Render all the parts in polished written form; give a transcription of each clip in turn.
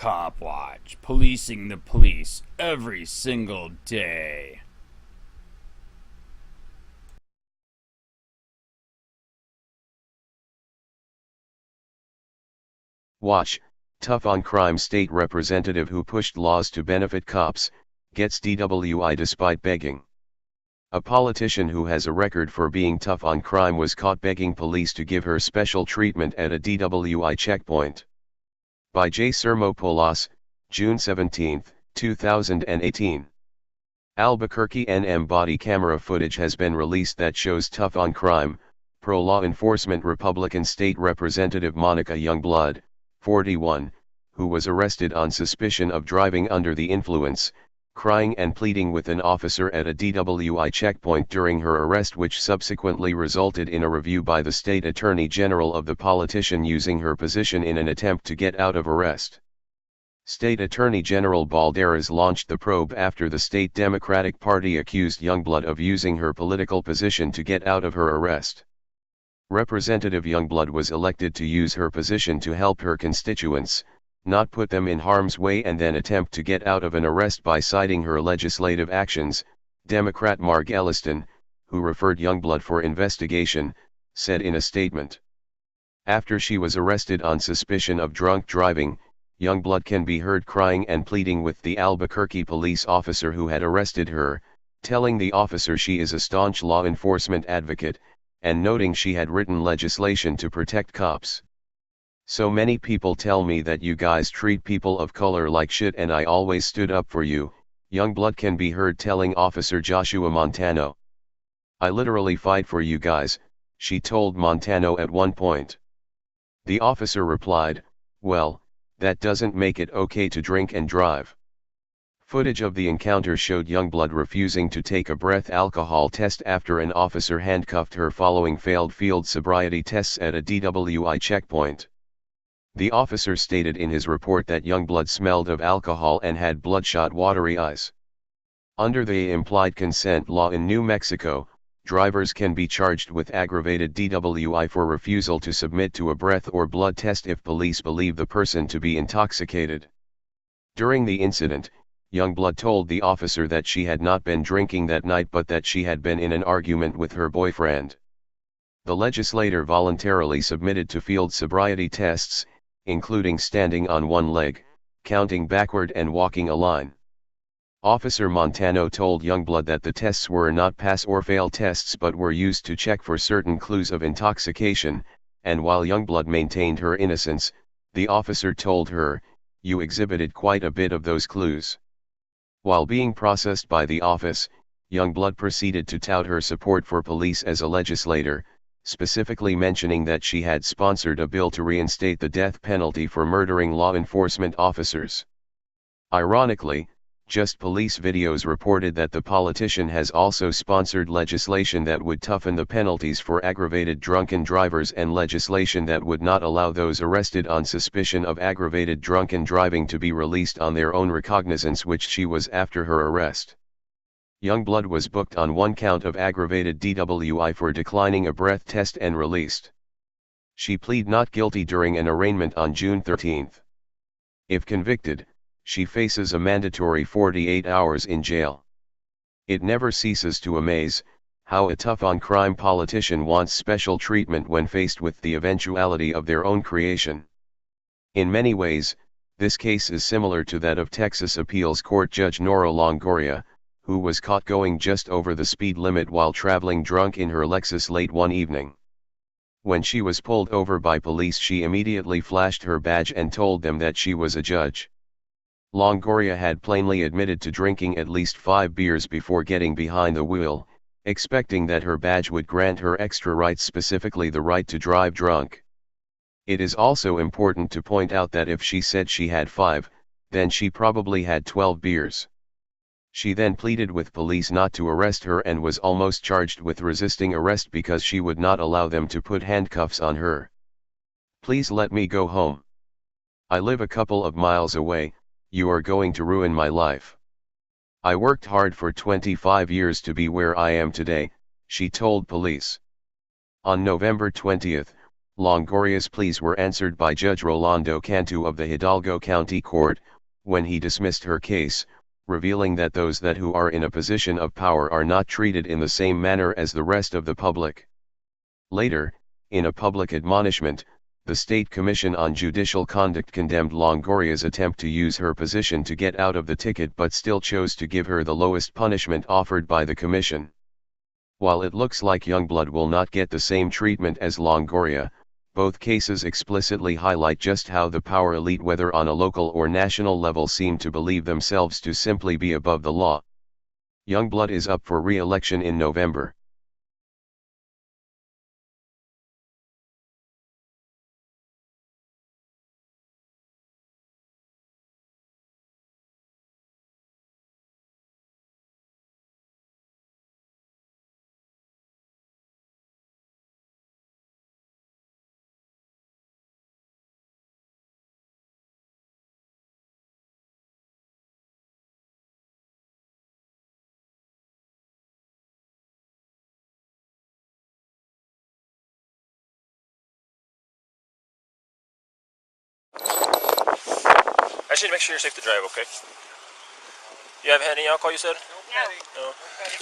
COPWATCH, policing the police every single day. Watch, tough on crime state representative who pushed laws to benefit cops, gets DWI despite begging. A politician who has a record for being tough on crime was caught begging police to give her special treatment at a DWI checkpoint. By J. Sermopoulos, June 17, 2018. Albuquerque NM body camera footage has been released that shows tough on crime, pro-law enforcement Republican State Representative Monica Youngblood, 41, who was arrested on suspicion of driving under the influence, crying and pleading with an officer at a DWI checkpoint during her arrest, which subsequently resulted in a review by the state attorney general of the politician using her position in an attempt to get out of arrest. State Attorney General Balderas launched the probe after the state Democratic Party accused Youngblood of using her political position to get out of her arrest. Representative Youngblood was elected to use her position to help her constituents, not put them in harm's way and then attempt to get out of an arrest by citing her legislative actions, Democrat Marg Elliston, who referred Youngblood for investigation, said in a statement. After she was arrested on suspicion of drunk driving, Youngblood can be heard crying and pleading with the Albuquerque police officer who had arrested her, telling the officer she is a staunch law enforcement advocate, and noting she had written legislation to protect cops. So many people tell me that you guys treat people of color like shit and I always stood up for you, Youngblood can be heard telling Officer Joshua Montano. I literally fight for you guys, she told Montano at one point. The officer replied, well, that doesn't make it okay to drink and drive. Footage of the encounter showed Youngblood refusing to take a breath alcohol test after an officer handcuffed her following failed field sobriety tests at a DWI checkpoint. The officer stated in his report that Youngblood smelled of alcohol and had bloodshot watery eyes. Under the implied consent law in New Mexico, drivers can be charged with aggravated DWI for refusal to submit to a breath or blood test if police believe the person to be intoxicated. During the incident, Youngblood told the officer that she had not been drinking that night but that she had been in an argument with her boyfriend. The legislator voluntarily submitted to field sobriety tests, including standing on one leg, counting backward and walking a line. Officer Montano told Youngblood that the tests were not pass or fail tests but were used to check for certain clues of intoxication, and while Youngblood maintained her innocence, the officer told her, "You exhibited quite a bit of those clues." While being processed by the office, Youngblood proceeded to tout her support for police as a legislator, specifically mentioning that she had sponsored a bill to reinstate the death penalty for murdering law enforcement officers. Ironically, Just Police Videos reported that the politician has also sponsored legislation that would toughen the penalties for aggravated drunken drivers and legislation that would not allow those arrested on suspicion of aggravated drunken driving to be released on their own recognizance, which she was after her arrest. Youngblood was booked on one count of aggravated DWI for declining a breath test and released. She pleaded not guilty during an arraignment on June 13. If convicted, she faces a mandatory 48 hours in jail. It never ceases to amaze how a tough-on-crime politician wants special treatment when faced with the eventuality of their own creation. In many ways, this case is similar to that of Texas Appeals Court Judge Nora Longoria, who was caught going just over the speed limit while traveling drunk in her Lexus late one evening. When she was pulled over by police, she immediately flashed her badge and told them that she was a judge. Longoria had plainly admitted to drinking at least 5 beers before getting behind the wheel, expecting that her badge would grant her extra rights, specifically the right to drive drunk. It is also important to point out that if she said she had 5, then she probably had 12 beers. She then pleaded with police not to arrest her and was almost charged with resisting arrest because she would not allow them to put handcuffs on her. "Please let me go home. I live a couple of miles away. You are going to ruin my life. I worked hard for 25 years to be where I am today," she told police. On November 20, Longoria's pleas were answered by Judge Rolando Cantu of the Hidalgo County Court, when he dismissed her case, revealing that those that who are in a position of power are not treated in the same manner as the rest of the public. Later, in a public admonishment, the State Commission on Judicial Conduct condemned Longoria's attempt to use her position to get out of the ticket but still chose to give her the lowest punishment offered by the Commission. While it looks like Youngblood will not get the same treatment as Longoria, both cases explicitly highlight just how the power elite, whether on a local or national level, seem to believe themselves to simply be above the law. Youngblood is up for re-election in November. I should make sure you're safe to drive, okay? You haven't had any alcohol, you said? No.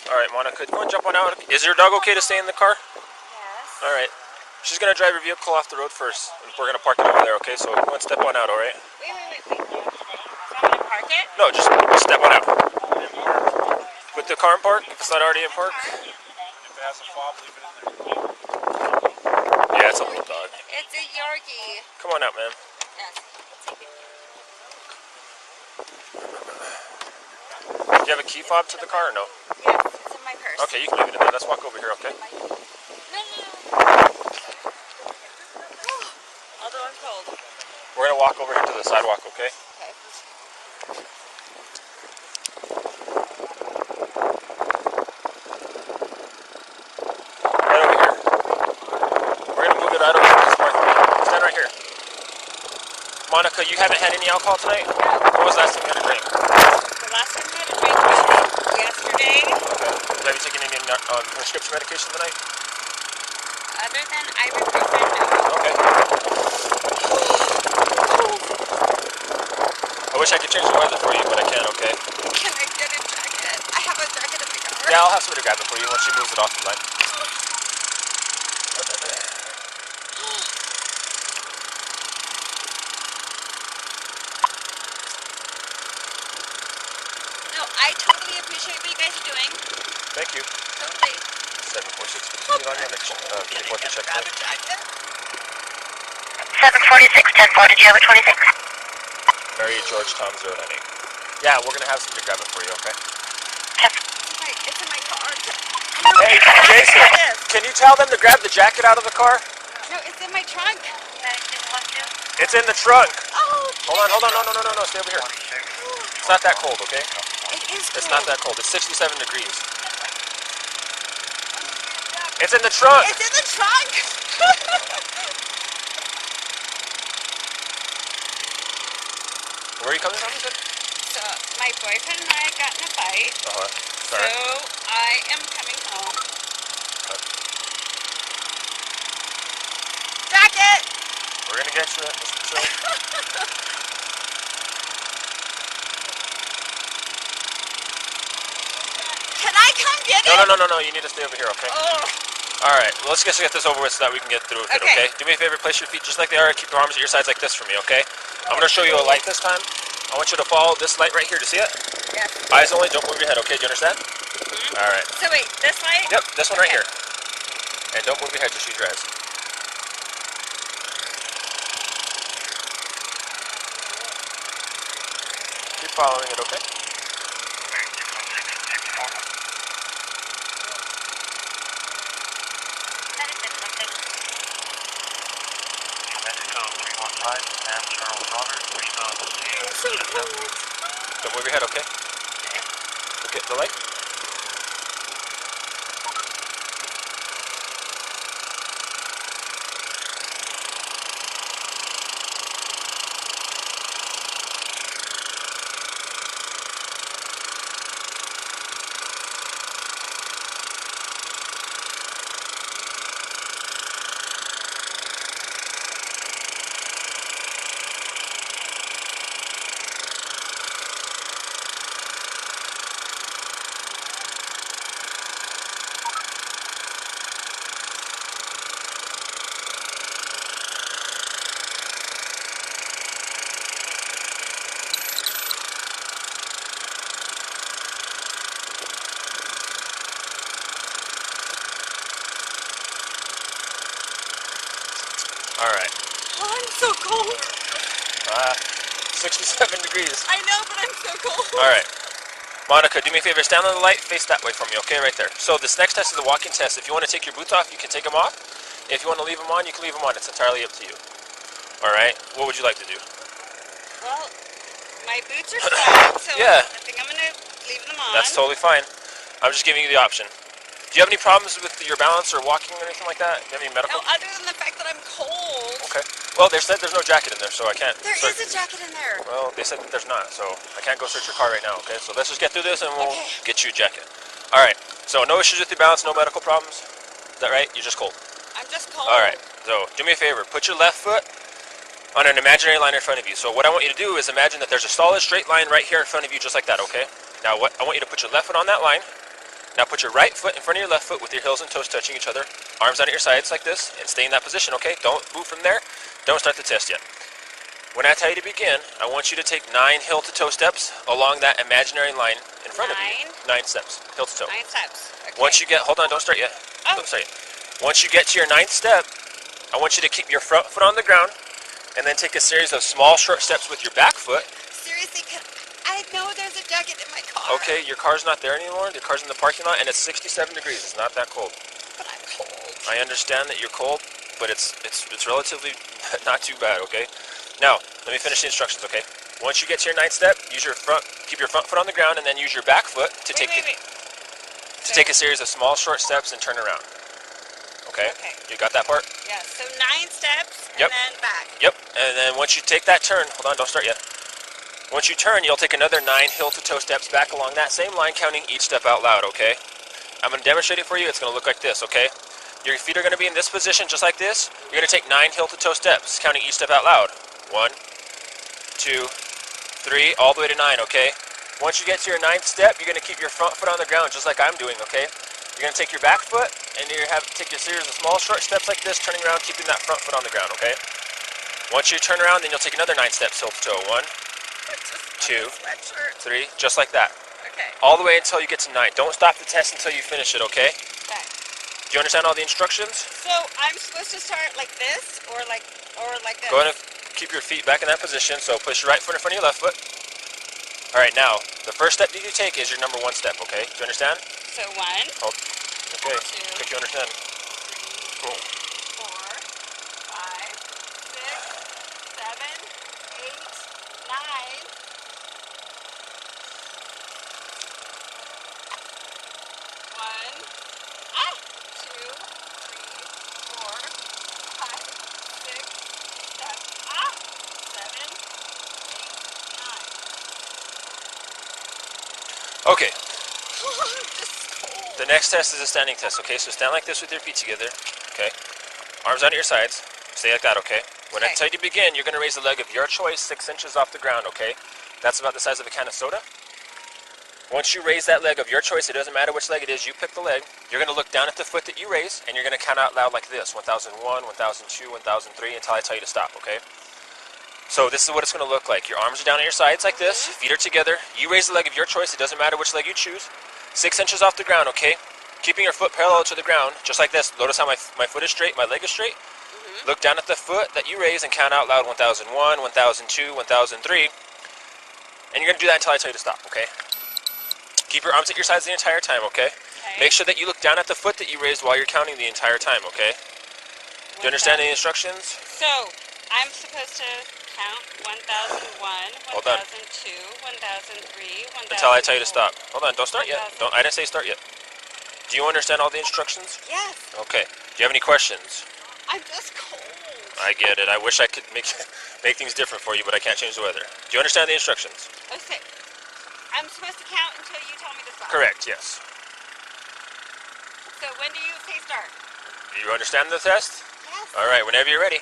Alright, Monica, go and jump on out. Is your dog okay to stay in the car? Yes. Alright. She's going to drive your vehicle off the road first. We're going to park it over there, okay? So go and step on out, alright? Wait. So I'm gonna park it? No, just step on out. Put the car in park, if it's not already in park. If it has a fob, leave it in there. Yeah, it's a little dog. It's a Yorkie. Come on out, man. Yes. Let's take it. Do you have a key fob to the car or no? Yes, it's in my purse. Okay, you can leave it in there. Let's walk over here, okay? No. Although I'm cold. We're going to walk over here to the sidewalk, okay? Okay. Right over here. We're going to move it right over to this parking lot. Stand right here. Monica, you haven't had any alcohol tonight? When was the last time you had a drink? The last time I had a drink was yesterday. Okay. Have you taken any prescription medication tonight? Other than ibuprofen, no. Okay. I wish I could change the weather for you, but I can't, okay? Can I get a jacket? I have a jacket in my car. Yeah, I'll have somebody grab it for you once she moves it off the line. No, I totally appreciate what you guys are doing. Thank you. Totally. 746. Can you want the check? Grab a jacket? 746, 10-4, did you have a 26? Mary George Tom 098. Yeah, we're going to have somebody grab it for you, okay? It's in my car. Hey, Jason, can you tell them to grab the jacket out of the car? No, it's in my trunk. It's in the trunk. Oh, Hold on. No, stay over here. It's not that cold, okay? it is cold. It's not that cold. It's 67 degrees. It's in the trunk. It's in the trunk. Where are you coming from, you said? So, my boyfriend and I got in a fight. So, Sorry. I am coming home. Jacket! We're going to get you that, Mr. Chill. Can I come get it? No. You need to stay over here, okay? Oh. Alright, well, let's just get this over with so that we can get through with it, okay? Do me a favor, place your feet just like they are. Keep your arms at your sides like this for me, okay? I'm going to show you a light this time. I want you to follow this light right here. Do you see it? Yes. Eyes only, don't move your head, okay? Do you understand? Alright. So wait, this light? Yep, this one right here. And don't move your head, just use your eyes. Keep following it, okay? Don't move your head, okay? Look at the light. 67 degrees. I know, but I'm so cold. Alright. Monica, do me a favor, stand on the light, face that way from me, okay? Right there. So this next test is a walking test. If you want to take your boots off, you can take them off. If you want to leave them on, you can leave them on. It's entirely up to you. Alright? What would you like to do? Well, my boots are flat, so Yeah. I think I'm going to leave them on. That's totally fine. I'm just giving you the option. Do you have any problems with your balance or walking or anything like that? Do you have any medical? No, other than the fact that I'm cold. Okay. Well, they said there's no jacket in there, so I can't. There is a jacket in there. Well, they said that there's not, so I can't go search your car right now, okay? So let's just get through this and we'll Okay. get you a jacket. Alright, so no issues with your balance, no medical problems? Is that right? You're just cold? I'm just cold. Alright, so do me a favor. Put your left foot on an imaginary line in front of you. So what I want you to do is imagine that there's a solid straight line right here in front of you, just like that, okay? Now what I want you to put your left foot on that line. Now put your right foot in front of your left foot with your heels and toes touching each other. Arms out at your sides like this, and stay in that position, okay? Don't move from there. Don't start the test yet. When I tell you to begin, I want you to take 9 heel-to-toe steps along that imaginary line in front of you. 9 steps, heel-to-toe. 9 steps. Okay. Once you get, hold on, don't start yet. Oh. Don't start yet. Once you get to your 9th step, I want you to keep your front foot on the ground, and then take a series of small, short steps with your back foot. Seriously, I know there's a jacket in my car. Okay, your car's not there anymore. The car's in the parking lot, and it's 67 degrees. It's not that cold. But I'm cold. I understand that you're cold, but it's relatively not too bad, okay? Now, let me finish the instructions, okay? Once you get to your 9th step, keep your front foot on the ground, and then use your back foot to take a series of small, short steps and turn around. Okay? Okay. You got that part? Yeah, so 9 steps Yep. and then back. Yep. And then once you take that turn, hold on, don't start yet. Once you turn, you'll take another 9 heel-to-toe steps back along that same line, counting each step out loud, okay? I'm going to demonstrate it for you. It's going to look like this, okay? Your feet are going to be in this position, just like this. You're going to take 9 heel-to-toe steps, counting each step out loud. 1, 2, 3, all the way to 9, okay? Once you get to your 9th step, you're going to keep your front foot on the ground, just like I'm doing, okay? You're going to take your back foot, and you're going to take a series of small, short steps like this, turning around, keeping that front foot on the ground, okay? Once you turn around, then you'll take another 9 steps, heel-to-toe. 1, 2, 3, just like that. Okay. All the way until you get to 9. Don't stop the test until you finish it, okay? Okay. Do you understand all the instructions? So I'm supposed to start like this or like this? Go ahead and keep your feet back in that position. So push your right foot in front of your left foot. Alright, now, the first step that you take is your number 1 step, okay? Do you understand? So 1, Oh, okay. 2, Think you understand. 3, Cool. 4, 5, 6, 7, 8, 9. 9. Okay. The next test is a standing test, okay? So stand like this with your feet together, okay? Arms out at your sides. Stay like that, okay? When I tell you to begin, you're going to raise the leg of your choice 6 inches off the ground, okay? That's about the size of a can of soda. Once you raise that leg of your choice, it doesn't matter which leg it is, you pick the leg. You're going to look down at the foot that you raise, and you're going to count out loud like this. 1001, 1002, 1003, until I tell you to stop, okay? So this is what it's going to look like. Your arms are down at your sides like this. Feet are together. You raise the leg of your choice. It doesn't matter which leg you choose. 6 inches off the ground, okay? Keeping your foot parallel to the ground, just like this. Notice how my foot is straight, my leg is straight. Look down at the foot that you raise and count out loud 1001, 1002, 1003. And you're going to do that until I tell you to stop, okay? Keep your arms at your sides the entire time, okay? Make sure that you look down at the foot that you raised while you're counting the entire time, okay? Do you understand the instructions? So, I'm supposed to count 1001, Hold on. 1002, 1003, 1004. Until I tell you to stop. Hold on, don't start yet. I didn't say start yet. Do you understand all the instructions? Yes. Okay. Do you have any questions? I'm just cold. I get it. I wish I could make things different for you, but I can't change the weather. Do you understand the instructions? Okay. I'm supposed to count until you tell me to stop. Correct, yes. So when do you say start? Do you understand the test? Yes. All right, whenever you're ready.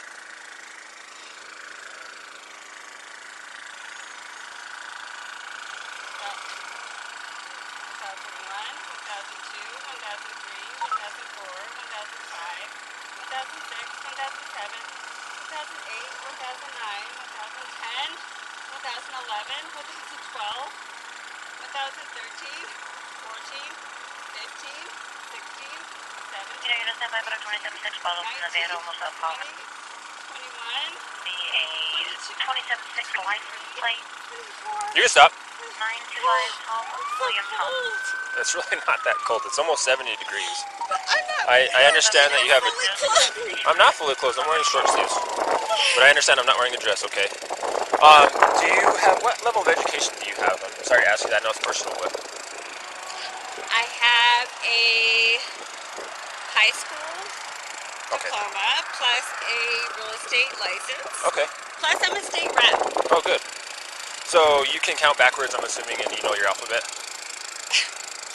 227-6, license plate. You can stop. 925 home, Williams home. It's really not that cold. It's almost 70 degrees. I'm not I understand that you have a... fully clothed. I'm not fully clothed. I'm wearing short sleeves. But I understand I'm not wearing a dress, okay? Do you have... What level of education do you have? I'm sorry to ask you that. I know it's personal, but... I have a high school Okay. diploma plus a real estate license. Okay. Plus I'm a state rep. Oh, good. So you can count backwards, I'm assuming, and you know your alphabet?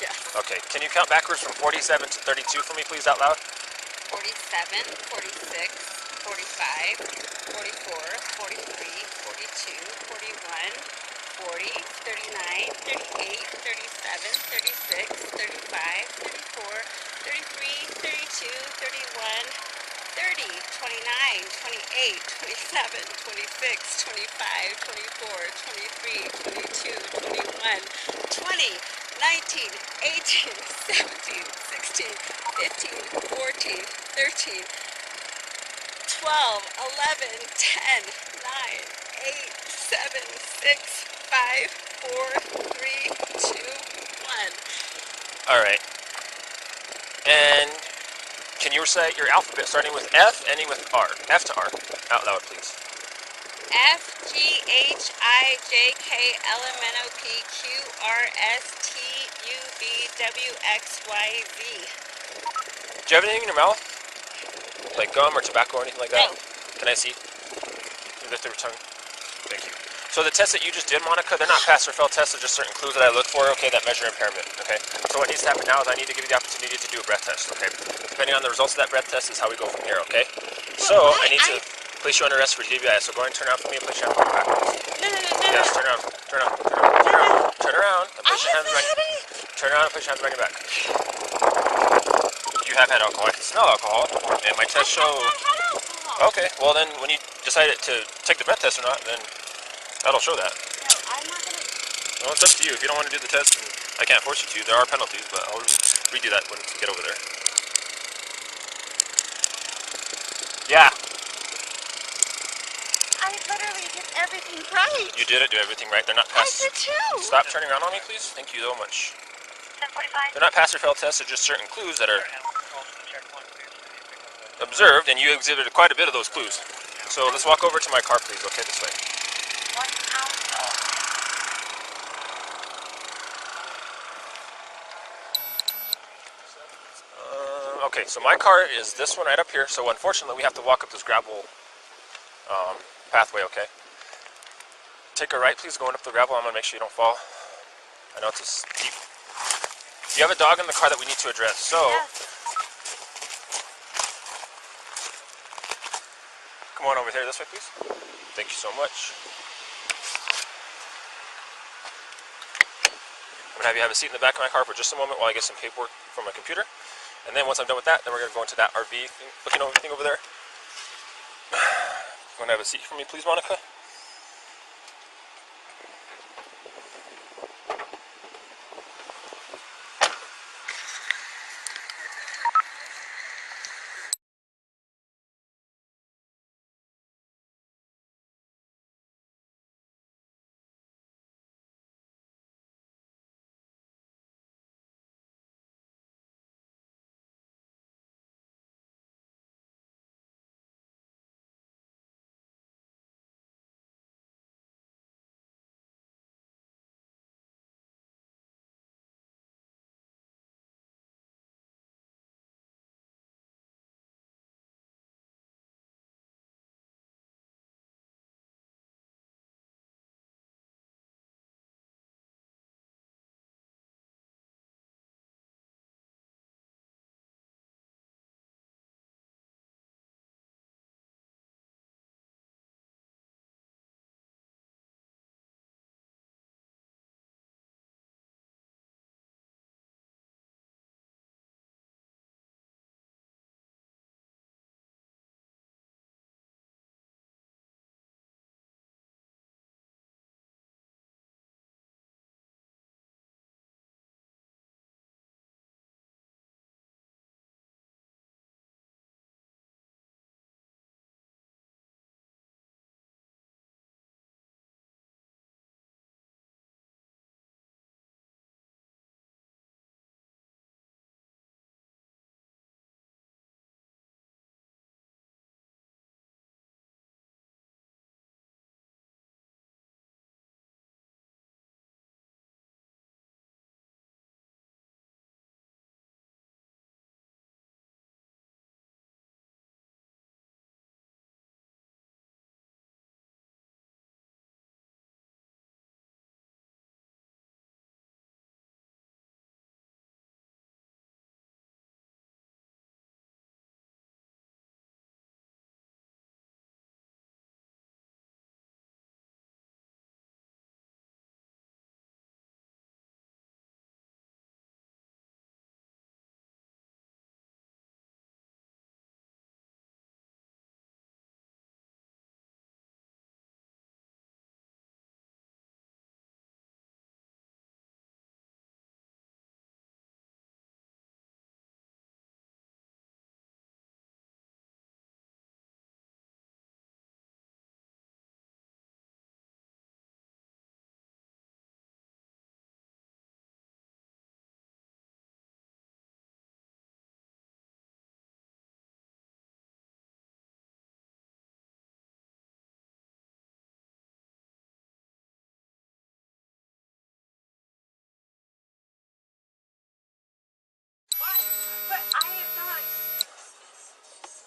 Yes. Okay. Can you count backwards from 47 to 32 for me, please, out loud? 47, 46, 45, 44, 43, 42, 41, 40, 39, 38, 37, 36, 35, 34, 33, 32, 31, 30, 29, 28, 27, 26, 25, 24, 23, 22, 21, 20, 19, 18, 17, 16, 15, 14, 13, 12, 11, 10, 9, 8, 7, 6, 5, 4, 3, 2, 1. Alright. And can you recite your alphabet starting with F, ending with R? F to R. Out loud, please. F, G, H, I, J, K, L, M, N, O, P, Q, R, S, T, U, V, W, X, Y, Z. Do you have anything in your mouth? Like gum or tobacco or anything like that? No. Can I see? Can you lift your tongue? Thank you. So the tests that you just did, Monica, they're not pass or fail tests, they're just certain clues that I look for, okay, that measure impairment, okay? So what needs to happen now is I need to give you the opportunity to do a breath test, okay? Depending on the results of that breath test is how we go from here, okay? So I need to place you under arrest for DWI, so go ahead and turn around for me and place your hands on your back, please. No. Yes, turn around, turn around, turn around, turn around, turn around, and place your hands behind your back. Turn around and place your hands behind your back. You have had alcohol, I can smell alcohol, and my test show... Okay, well then when you decide to take the breath test or not, then that'll show that. No, I'm not gonna. Well, it's up to you. If you don't want to do the test, then I can't force you to. There are penalties, but I'll redo that when we get over there. Yeah, I literally did everything right. you did do everything right. They're not I pass. did too. Stop turning around on me, please. Thank you so much. 1045. They're not pass or fail tests. They're just certain clues that are observed, and you exhibited quite a bit of those clues. So let's walk over to my car, please. Okay, this way. 1 ounce. Okay, so my car is this one right up here. So unfortunately, we have to walk up this gravel pathway. Okay. Take a right, please. Going up the gravel. I'm gonna make sure you don't fall. I know it's a steep. You have a dog in the car that we need to address. So. Yes. Come on over here this way, please. Thank you so much. I'm gonna have you have a seat in the back of my car for just a moment while I get some paperwork from my computer. And then once I'm done with that, then we're gonna go into that RV thing, looking over everything over there. You wanna have a seat for me, please, Monica?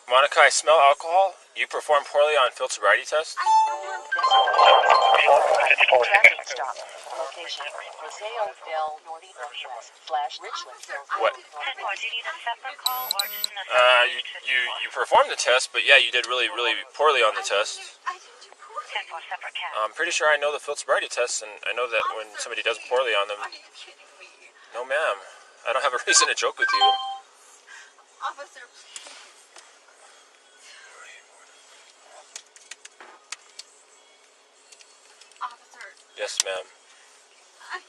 Monica, I smell alcohol. You performed poorly on field sobriety test. Traffic stop. Location: Paseo del Norte Northwest / What? 10-4, do you need a separate call or just an You performed the test, but yeah, you did really poorly on the test. 10-4, separate cab. I'm pretty sure I know the field sobriety tests, and I know that when somebody does poorly on them. Are you kidding me? No, ma'am. I don't have a reason to joke with you. Officer, please. Officer, Yes, ma'am.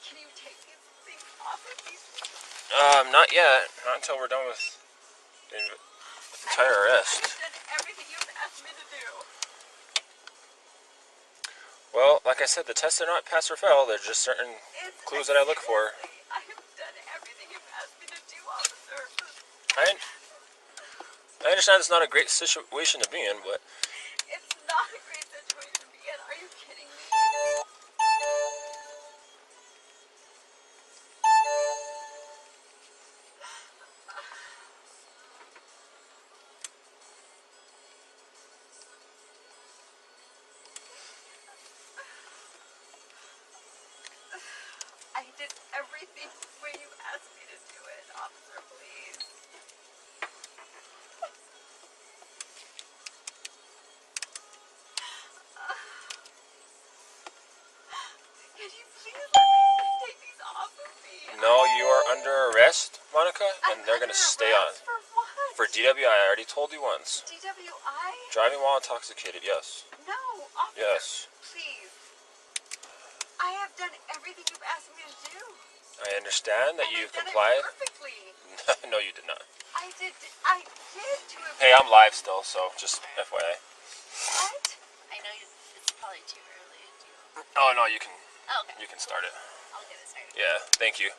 can you take these things off of me? Not yet. Not until we're done with the entire arrest. I've done everything you've asked me to do. Well, like I said, the tests are not pass or fail. They're just certain clues that I look for. Seriously, I have done everything you've asked me to do, officer. I understand it's not a great situation to be in, but It's not a great situation to be in. Are you kidding me? I did everything the way you asked me to do it, officer, please. Can you please let me take these off of me? no, you are under arrest, Monica, and they're Under gonna stay on. arrest for what? For DWI, I already told you once. DWI? Driving while intoxicated, yes. No, officer. Yes. Please. I have done everything you've asked me to do. I understand that And you I've done it complied. perfectly. No, you did not. I did to have. Hey, I'm live still, so just FYI. What? I know it's probably too early. Oh, no, you can Oh, okay. you can start it. I'll get it started. Yeah, thank you.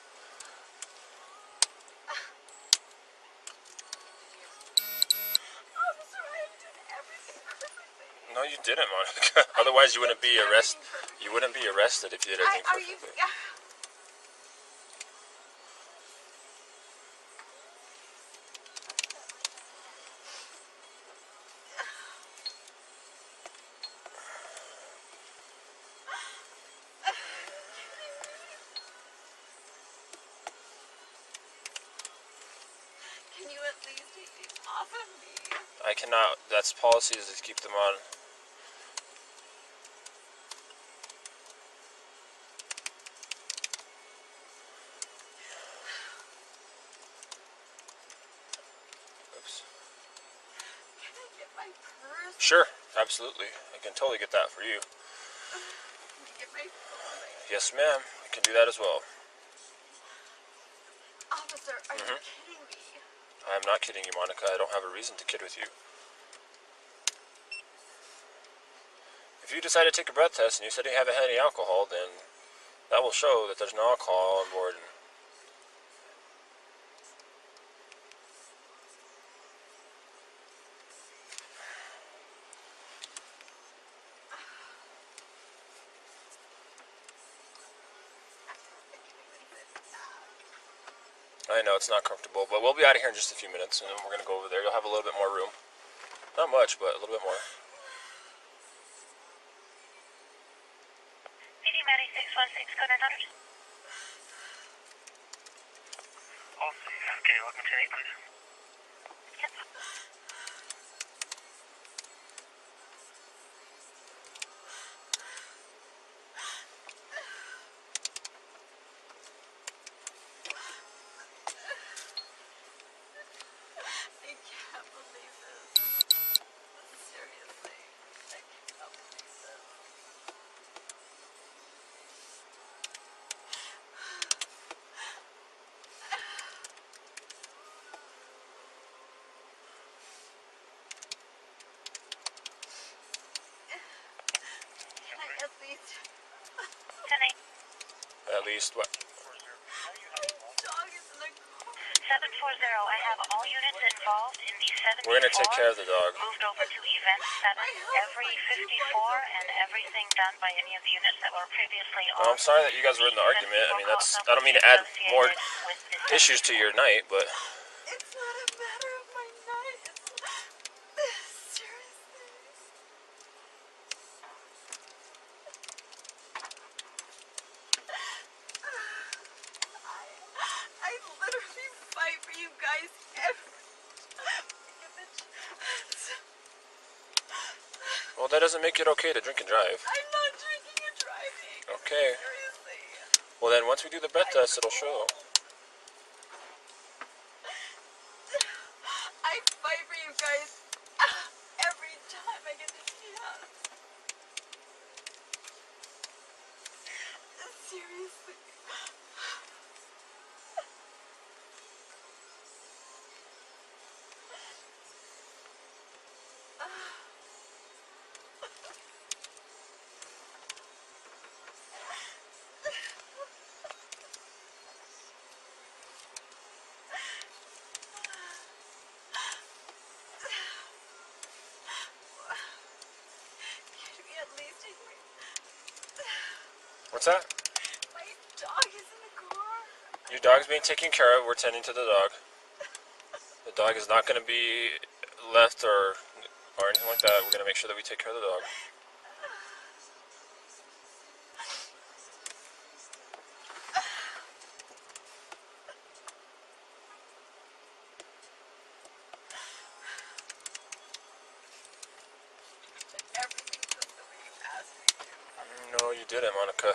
Officer, I have done everything perfectly. No, you didn't, Monica. Otherwise, you wouldn't be arrested. You wouldn't be arrested if you did everything Are you? perfectly. Can you at least take these off of me? I cannot. That's policy is to keep them on. Oops. Can I get my purse? Sure, absolutely. I can totally get that for you. Can I get my phone? Yes, ma'am. I can do that as well. Officer, are you kidding me? I'm not kidding you, Monica. I don't have a reason to kid with you. If you decide to take a breath test and you said you haven't had any alcohol, then that will show that there's no alcohol on board. I know it's not comfortable, but we'll be out of here in just a few minutes, and then we're going to go over there. You'll have a little bit more room. Not much, but a little bit more. PD Maddie 616, code 900. Okay, welcome to 8, please. I can't believe this. Seriously, I cannot believe this. Can I at least? 10-8. At least, what? My dog is in the car. 740, I have all units involved in the 74. We're going to take care of the dog. Moved over to event 7. Every 54 and everything done by any of the units that were previously Well, on. I'm sorry that you guys were in the argument. I mean, I don't mean to add more issues to your night, but It's not a matter of my night. Well, that doesn't make it okay to drink and drive. I'm not drinking and driving. Okay. Seriously. Well, then once we do the bet test, it'll show. I fight for you guys every time I get the chance. Seriously. Can we at least take What's that? my dog is in the car? Your dog's being taken care of. We're tending to the dog. The dog is not going to be left or anything like that. We're going to make sure that we take care of the dog. Everything's just the way you asked me to. No, you didn't, Monica.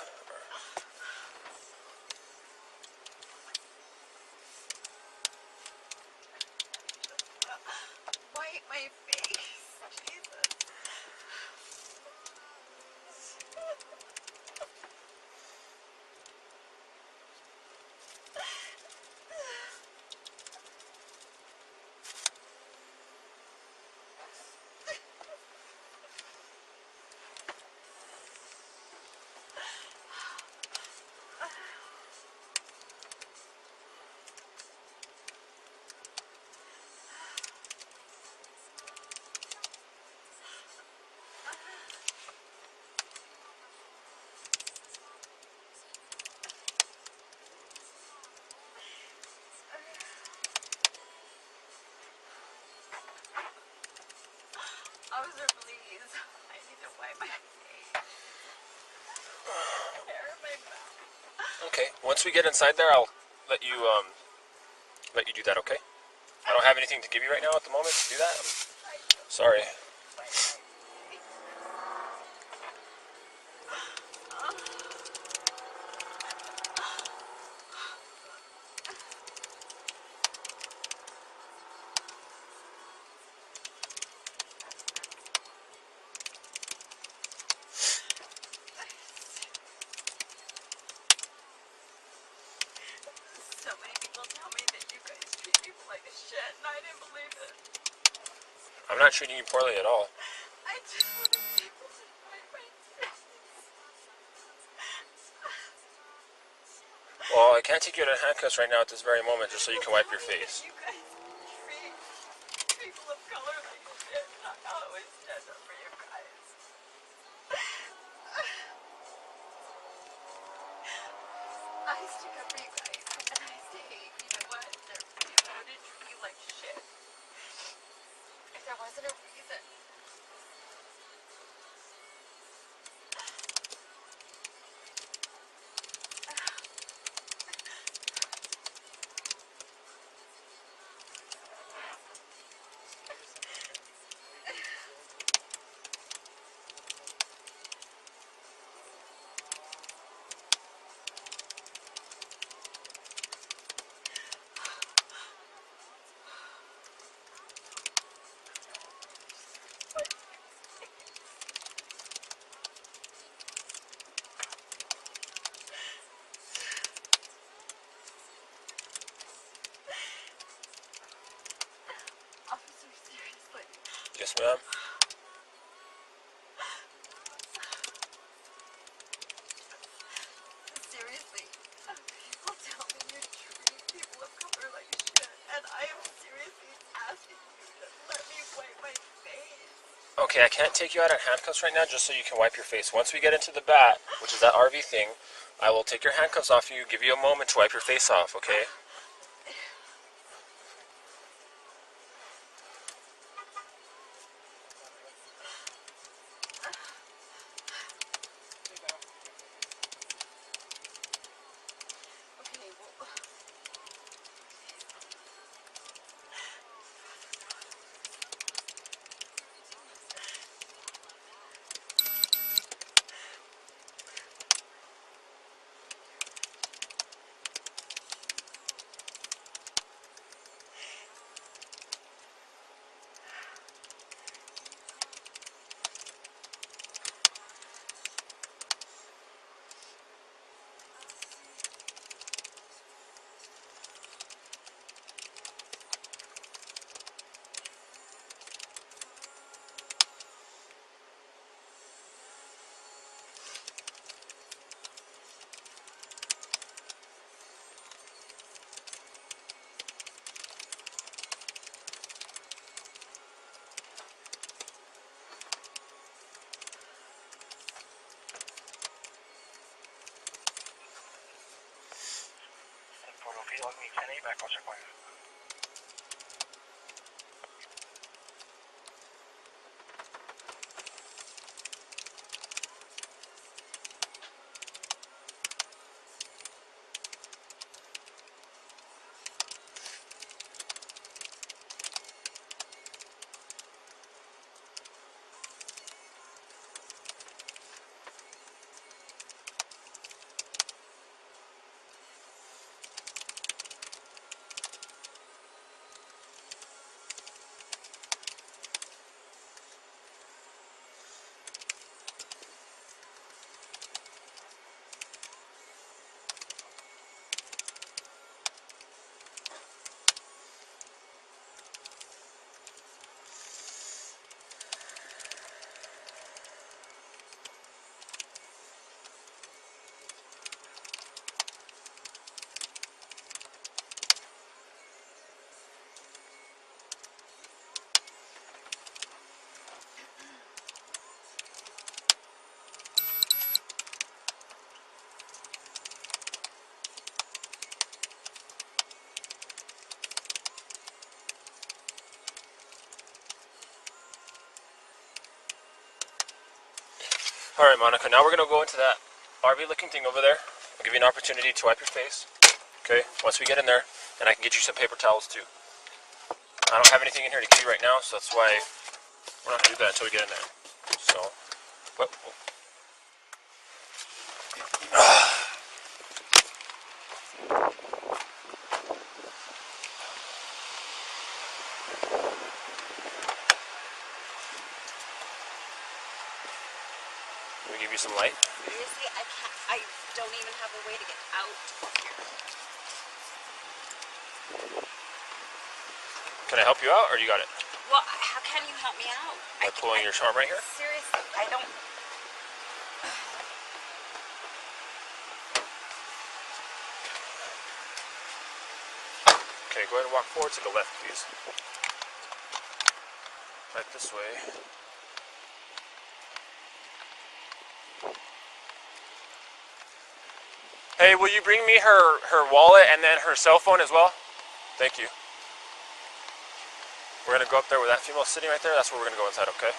Wipe my face. Jesus. Officer, please. I need to wipe my face. Hair in my mouth. Okay. Once we get inside there, I'll let you do that. Okay. I don't have anything to give you right now at the moment to do that. I'm sorry. So many people tell me that you guys treat people like shit, and I didn't believe it. I'm not treating you poorly at all. I just wanted people to wipe my face. Well, I can't take you out of handcuffs right now at this very moment just so you can wipe your face. You guys treat people of color like shit, and I always stand up for you guys. I stick up for you guys, and I say, you know what? They're people wouldn't treat you like shit if there wasn't a reason. Officer, seriously. Yes, ma'am. Seriously, people tell me you treat people of color like shit, and I am seriously asking you to let me wipe my face. Okay, I can't take you out of handcuffs right now just so you can wipe your face. Once we get into the bat, which is that RV thing, I will take your handcuffs off you, give you a moment to wipe your face off, okay? Okay, well, log me 10-8, back on checkpoint. Alright, Monica, now we're going to go into that RV looking thing over there. I'll give you an opportunity to wipe your face. Okay, once we get in there, and I can get you some paper towels too. I don't have anything in here to give you right now, so that's why we're not going to do that until we get in there. So, whoop, whoop. Let me give you some light. Seriously, I can't. I don't even have a way to get out here. Can I help you out, or you got it? Well, how can you help me out? By pulling your arm right here? Seriously, I don't. Okay, go ahead and walk forward to the left, please. Right this way. Hey, will you bring me her wallet and then her cell phone as well? Thank you. We're going to go up there where that female's sitting right there. That's where we're going to go inside, okay?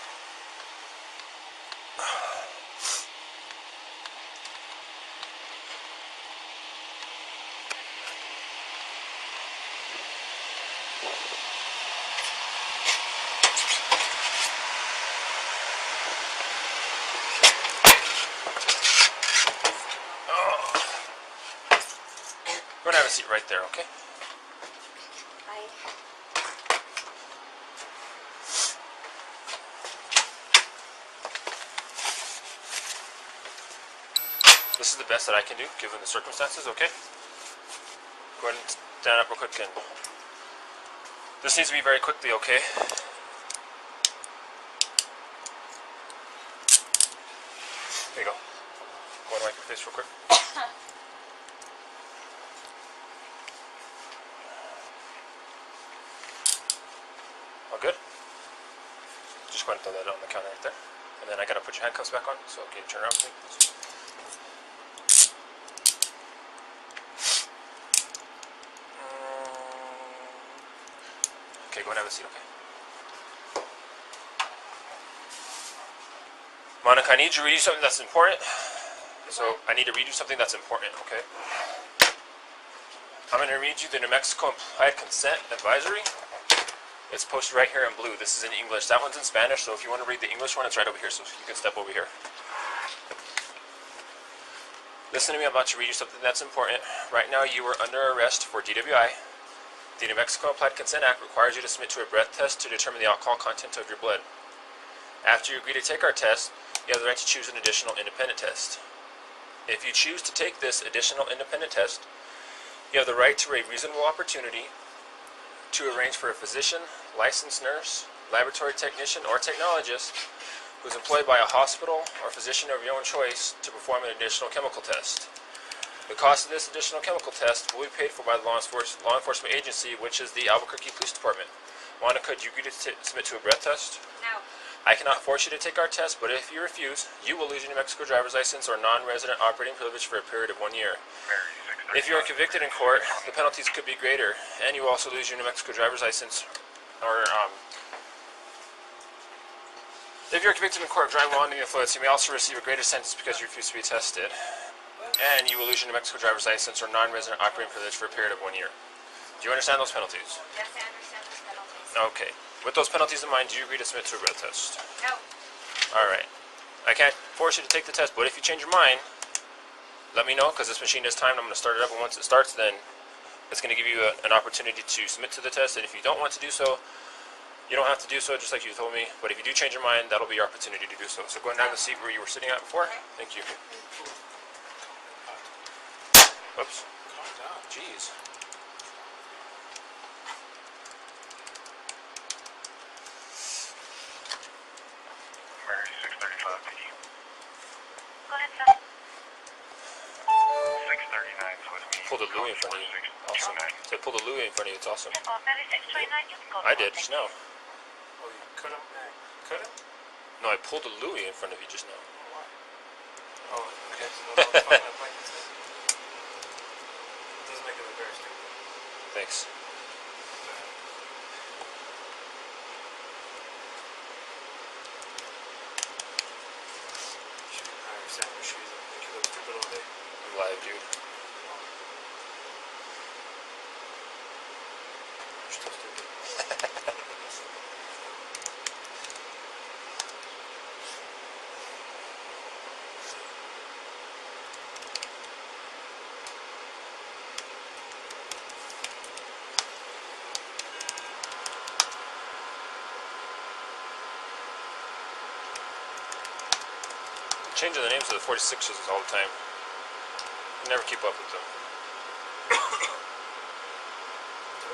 Go and have a seat right there, okay? This is the best that I can do, given the circumstances, okay? Go ahead and stand up real quick, and this needs to be very quickly, okay? There you go. Go and wipe your face real quick. All good? Just go ahead and throw that on the counter right there. And then I gotta put your handcuffs back on, so can you turn around, please? Okay, go and have a seat, okay? Monica, I need to read you something that's important. So, I need to read you something that's important, okay? I'm going to read you the New Mexico Implied Consent Advisory. It's posted right here in blue. This is in English. That one's in Spanish, so if you want to read the English one, it's right over here, so you can step over here. Listen to me, I'm about to read you something that's important. Right now, you are under arrest for DWI. The New Mexico Implied Consent Act requires you to submit to a breath test to determine the alcohol content of your blood. After you agree to take our test, you have the right to choose an additional independent test. If you choose to take this additional independent test, you have the right to a reasonable opportunity to arrange for a physician, licensed nurse, laboratory technician, or technologist who is employed by a hospital or physician of your own choice to perform an additional chemical test. The cost of this additional chemical test will be paid for by the law enforcement agency, which is the Albuquerque Police Department. Monica, do you agree to submit to a breath test? No. I cannot force you to take our test, but if you refuse, you will lose your New Mexico driver's license or non-resident operating privilege for a period of 1 year. If you are convicted in court, the penalties could be greater, and you will also lose your New Mexico driver's license or if you are convicted in court of driving while under the influence, you may also receive a greater sentence because you refuse to be tested. And you will lose your New Mexico driver's license or non-resident operating privilege for a period of 1 year. Do you understand those penalties? Yes, I understand those penalties. Okay. With those penalties in mind, do you agree to submit to a breath test? No. Alright. I can't force you to take the test, but if you change your mind, let me know, because this machine is timed. I'm going to start it up, and once it starts, then it's going to give you an opportunity to submit to the test, and if you don't want to do so, you don't have to do so, just like you told me. But if you do change your mind, that'll be your opportunity to do so. So go and have the seat where you were sitting at before. Thank you. Whoops. Jeez. Emergency 635 PD. Go ahead, sir. 639 with me. Pulled a Louis in front of you. Awesome. So pulled a Louis in front of you. It's awesome. 3629, you can go. I did just now. Oh, you cut him? Cut him? No, I pulled a Louis in front of you just now. Oh, okay. So no, fine. I'm fine with that. It doesn't make it look very stupid. Thanks. I understand your shoes. I think you look stupid all day. I'm live, dude. You're still stupid. Changing the names of the 46s all the time. You never keep up with them.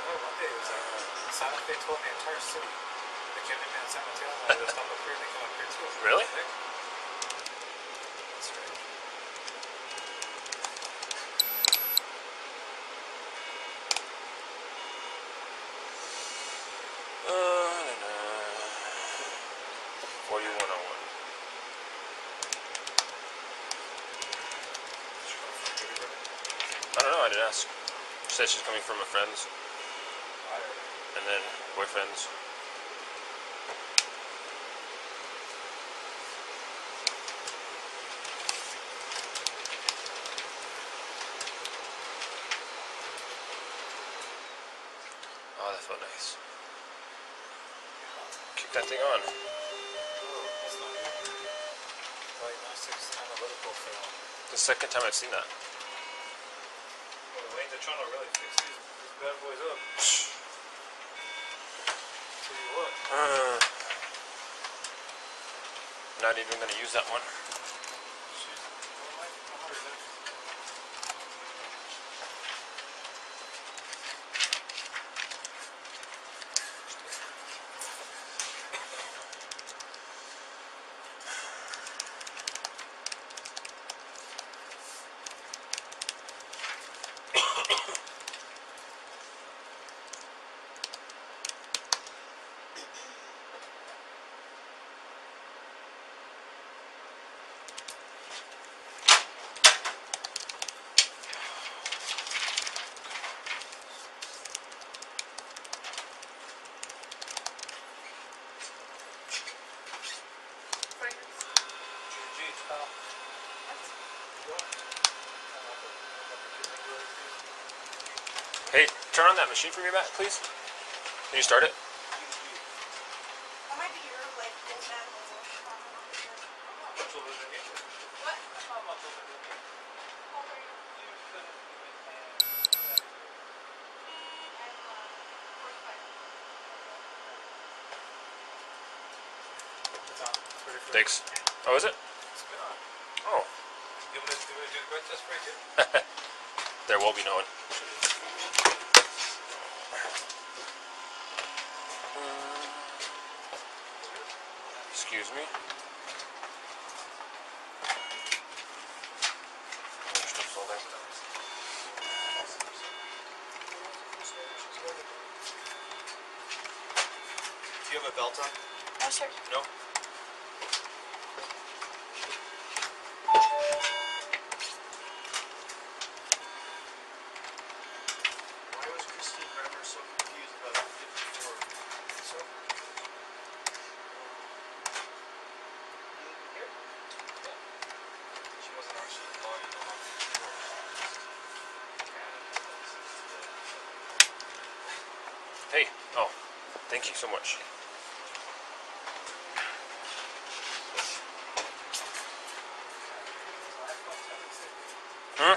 One day it was like Santa Fe told the entire city. They came to me on San Mateo and I just stopped up here and they come up here too. Really? That's strange. I don't know, I didn't ask. She said she's coming from her friends. And then boyfriends. Oh, that felt nice. Kick that thing on. Oh, that's not good. Diagnostics analytical fail. The second time I've seen that. Well, Wayne, they're trying to really fix these bad boys up. Tell you what. Not even going to use that one. Hey, turn on that machine for me, Matt, please. Can you start it? That might be your, like, old man level. What? Thanks. Oh, is it? Oh. You want to do the breath test for you? There will be no one. Excuse me. Do you have a belt on? Oh, sure. No? Thank you so much. Hmm?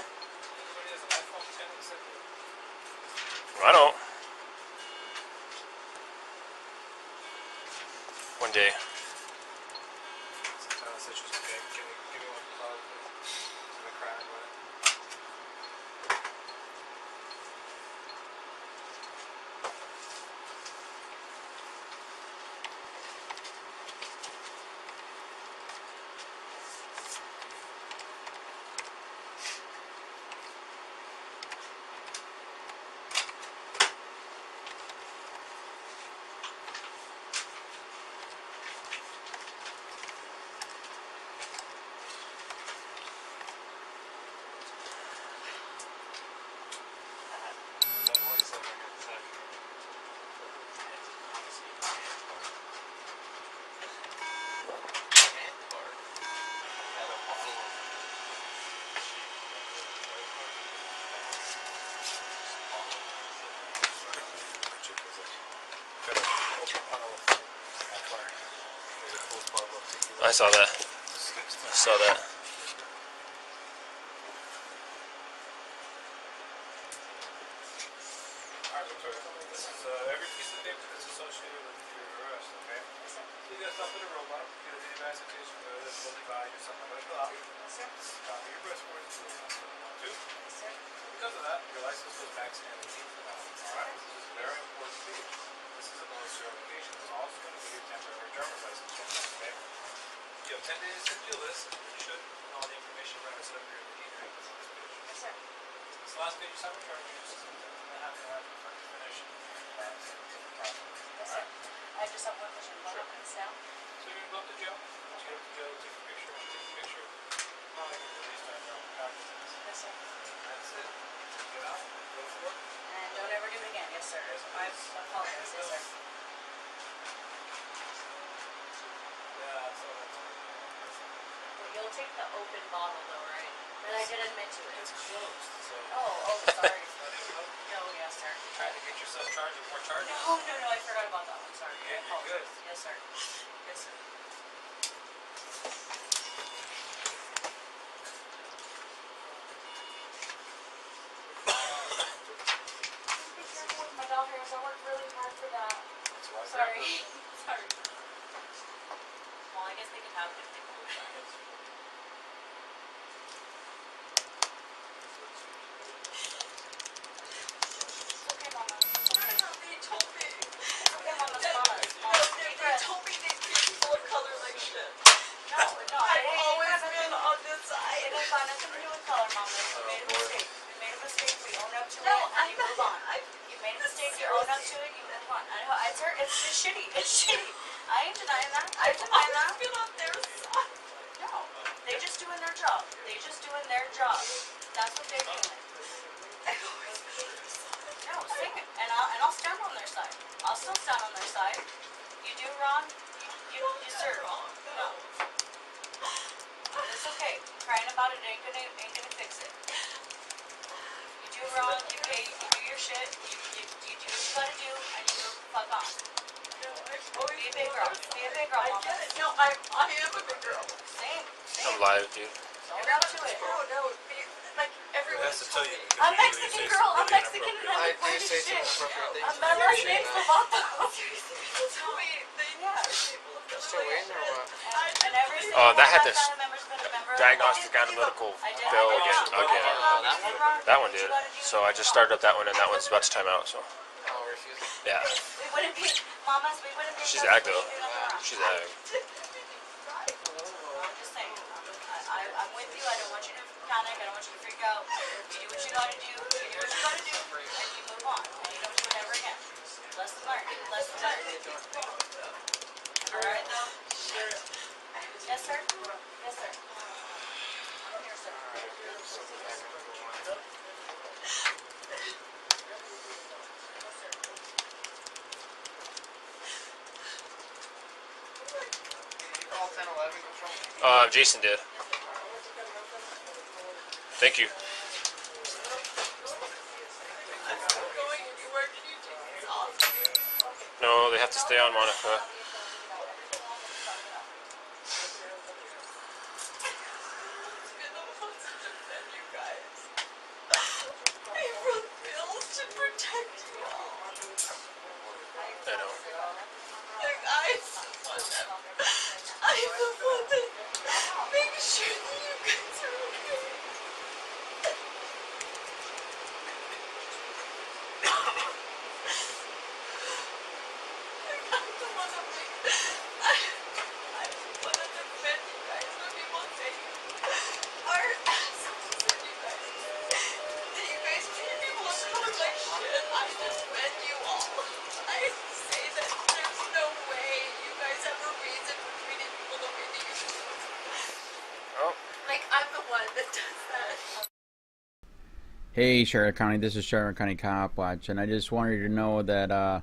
I don't. One day. Sometimes it's just okay. Give me one cloud. I'm gonna cry about it. I saw that. I saw that. Alright, Victoria, this is every piece of paper that's associated with your arrest, okay? You gotta stop at a robot, get a DWI citation for this, LIVEFREEORDIEPEOPLE, something I'm gonna fill out. Copy your breast warrants for 1, 2. Because of that, your license goes back standing now. Alright? This is very important to you. This is a military application. It's also going to be your temporary driver's license. Okay? You have 10 days to do this, and you should know all the information right set up here in the hearing. This is this page. Yes, sir. This last page, you have a charges, and have to have for finish. Yes, sir. I just have one question. What happens now? So you're going to go up to jail. Once you get up to jail, take a picture. Take a picture. Not like you're released on your own cognizance. Yes, sir. That's it. Get out. Go to work. And don't ever do it again. Yes, sir. Yes, I please. apologize. Yes, sir. Yeah, that's all that's Well, you'll take the open bottle, though, right? But I did admit to it. It's closed, so. Oh, sorry. No, yes, sir. Trying to get yourself charged with more charges. No, I forgot about that one. Sorry. Yeah, I you're good. apologize. Yes, sir. Yes, sir. Be careful with my dog hairs. I worked really hard for that. That's why I Sorry. grabbed it. Sorry. Well, I guess they can have it if they want. Okay, Mama. They told me. Okay, Mama. Mama. They told me these people of color like shit. No, I've always been on this It side. has got nothing to do with color, Mama. You made a mistake. You made a mistake. We own up to No, it. And you move on. I You made a mistake. You own up to it. You move on. I know. It's just shitty. It's shitty. I ain't denying that. I ain't denying that. always been on their side. No. They just doing their job. They just doing their job. That's what they're doing. I've always been on their side. No, sing it. And I'll stand on their side. I'll still stand on their side. You do wrong. You serve. No. It's okay. Crying about it ain't gonna fix it. You do wrong. You pay. You do your shit. You do what you gotta do, and you move the fuck on. No, I've always Be a been big on girl. their Be a side. big girl, I Mama. get it. No, I am a big girl. Same. I'm live, dude. Own up to it. Oh no, like everyone Has to tell you. I'm Mexican girl. I'm Mexican and I'm I white as shit. I'm My last name's Lovato. people tell me they people of color Still waiting or what? And every single Oh, that one had of my this family members been a member of the Diagnostic Guardian. analytical I did fail wrong. again. I did wrong. You did wrong. That one You did. gotta do So what I you just want. started up that one, and that one's about to time out. So Oh, refusing. yeah, We wouldn't be mamas. We wouldn't be. She's cousins, ag, we though. would do nothing wrong. she's ag. I'm just saying. I'm with you. I don't want you to panic. I don't want you to freak out. You do what you gotta do. You do what you gotta do, and you move on. And you don't do it ever again. Lesson learned. Lesson learned. All right, though. Yes, sir. Yes, sir. I'm here, sir. You call 1011 control? Jason did. Thank you. No, they have to stay on Monica. I know. I'm the one that makes sure that you guys are okay. I'm the one that defend you guys when people say you are assholes and you guys treat people like shit. I defend you all. I say that there's no way you guys have a reason for treating people the way that you do. Oh. Like, I'm the one that does that. Hey Charlotte County, this is Charlotte County Cop Watch, and I just wanted you to know that I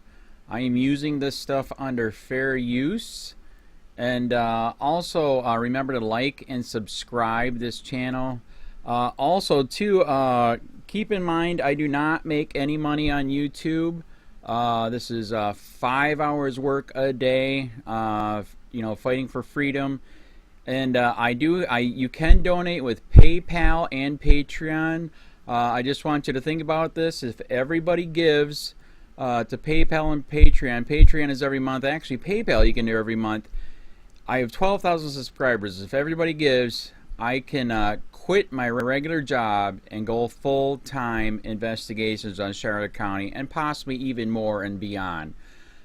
am using this stuff under fair use. And also remember to like and subscribe this channel. Also too, keep in mind I do not make any money on YouTube. This is 5 hours work a day, you know, fighting for freedom. And you can donate with PayPal and Patreon. I just want you to think about this. If everybody gives to PayPal and Patreon, Patreon is every month. Actually, PayPal you can do every month. I have 12,000 subscribers. If everybody gives, I can quit my regular job and go full-time investigations on Charlotte County and possibly even more and beyond.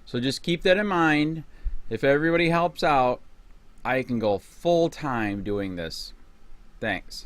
So just keep that in mind. If everybody helps out, I can go full-time doing this. Thanks.